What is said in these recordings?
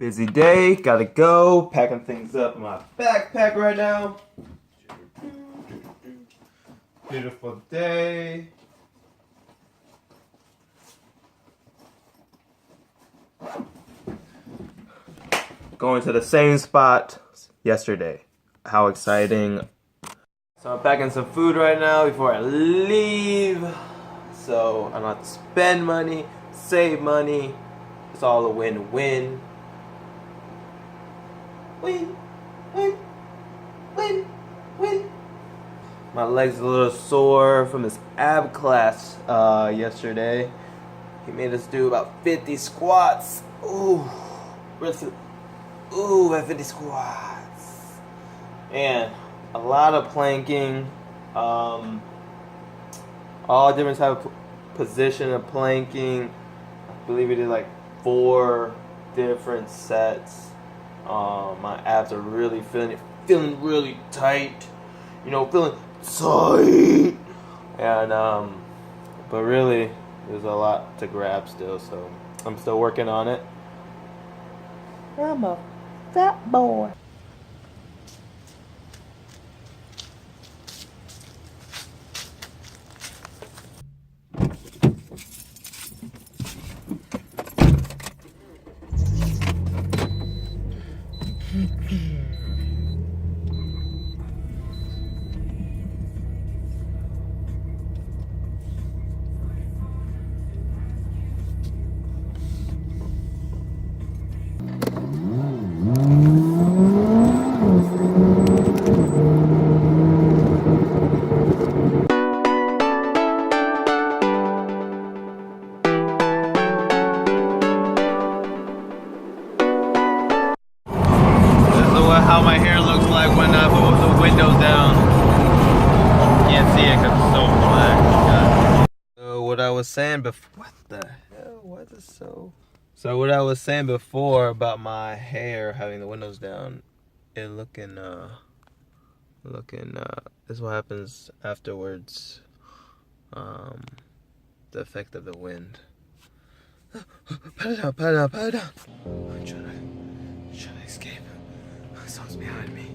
Busy day, gotta go. Packing things up in my backpack right now. Beautiful day. Going to the same spot yesterday. How exciting. So I'm packing some food right now before I leave. So I don't have to spend money, save money. It's all a win-win. Win, win, win, win. My leg's a little sore from this ab class yesterday. He made us do about 50 squats. Ooh, at 50 squats. And a lot of planking. All different type of position of planking. I believe we did like 4 different sets. My abs are really feeling really tight. Feeling tight. And but really, there's a lot to grab still, so I'm still working on it. I'm a fat boy. How my hair looks like when I put the windows down. Can't see it because it's so black. So what I was saying before, what the hell? Why is this so? So what I was saying before about my hair having the windows down, it looking. This is what happens afterwards. The effect of the wind. Pat it down. I'm trying to escape. Someone's behind me.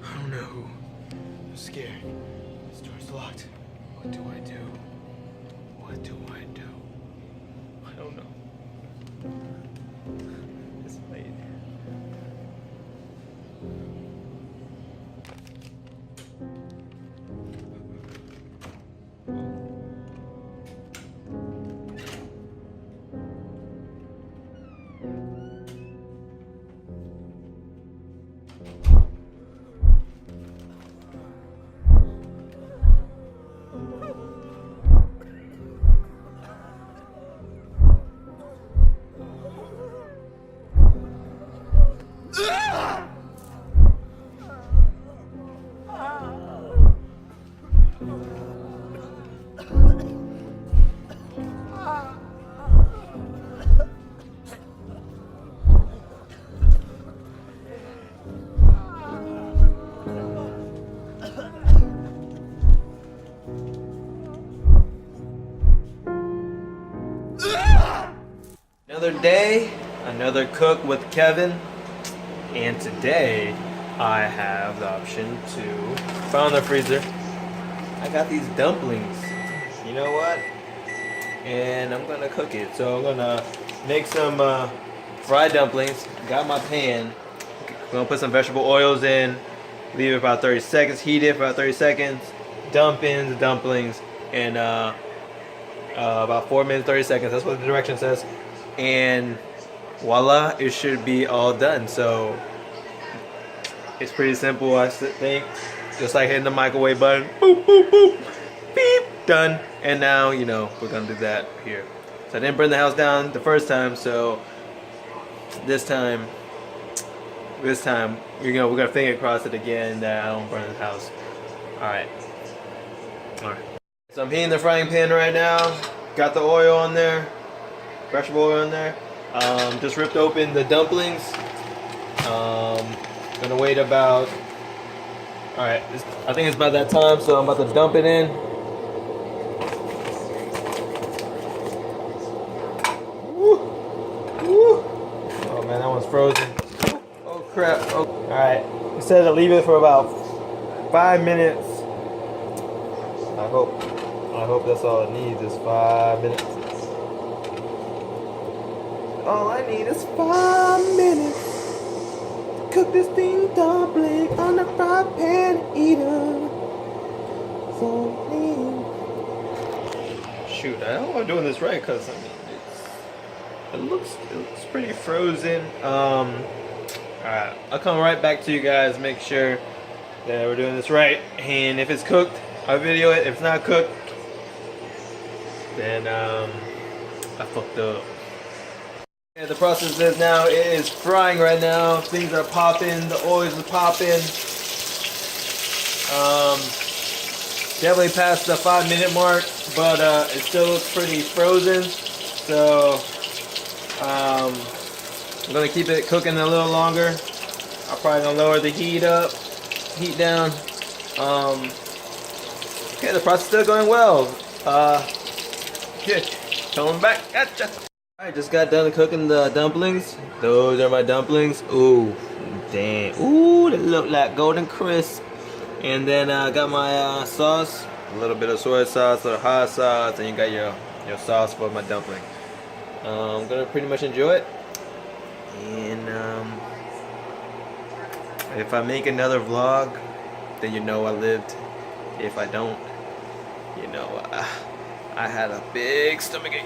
I don't know who. I'm scared. This door's locked. What do I do? I don't know. It's late. Another day, another cook with Kevin, and today I have the option to found the freezer. I got these dumplings. You know what? And I'm gonna cook it. So I'm gonna make some fried dumplings. Got my pan. Gonna put some vegetable oils in. Leave it about 30 seconds. Heat it for about 30 seconds. Dump in the dumplings and about 4 minutes 30 seconds. That's what the direction says. And voila, it should be all done. So it's pretty simple, I think. Just like hitting the microwave button, boop, boop, boop, beep, done. And now, we're gonna do that here. So I didn't burn the house down the first time, so this time, we're gonna finger cross it again that I don't burn the house. All right. So I'm heating the frying pan right now. Got the oil on there. Vegetable oil in there. Just ripped open the dumplings. Gonna wait about. Alright, I think it's about that time, so I'm about to dump it in. Woo. Woo. Oh man, that one's frozen. Oh crap. Oh. Alright. It said to leave it for about 5 minutes. I hope that's all it needs is 5 minutes. All I need is 5 minutes. Cook this thing dumpling on the fry pan eater. So shoot, I hope I'm doing this right because I mean it looks pretty frozen. Alright, I'll come right back to you guys, make sure that we're doing this right. And if it's cooked, I'll video it. If it's not cooked, then I fucked up. Yeah, the process is now, it is frying right now. Things are popping, the oils are popping. Definitely past the 5 minute mark, but it still looks pretty frozen. So I'm gonna keep it cooking a little longer. I'm probably gonna lower the heat down. Okay, the process is still going well. Good. Coming back, gotcha. Alright, just got done cooking the dumplings. Those are my dumplings. Ooh, damn. Ooh, they look like golden crisp. And then I got my sauce. A little bit of soy sauce, a little hot sauce, and you got your sauce for my dumpling. I'm gonna pretty much enjoy it. And if I make another vlog, then you know I lived. If I don't, you know I had a big stomachache.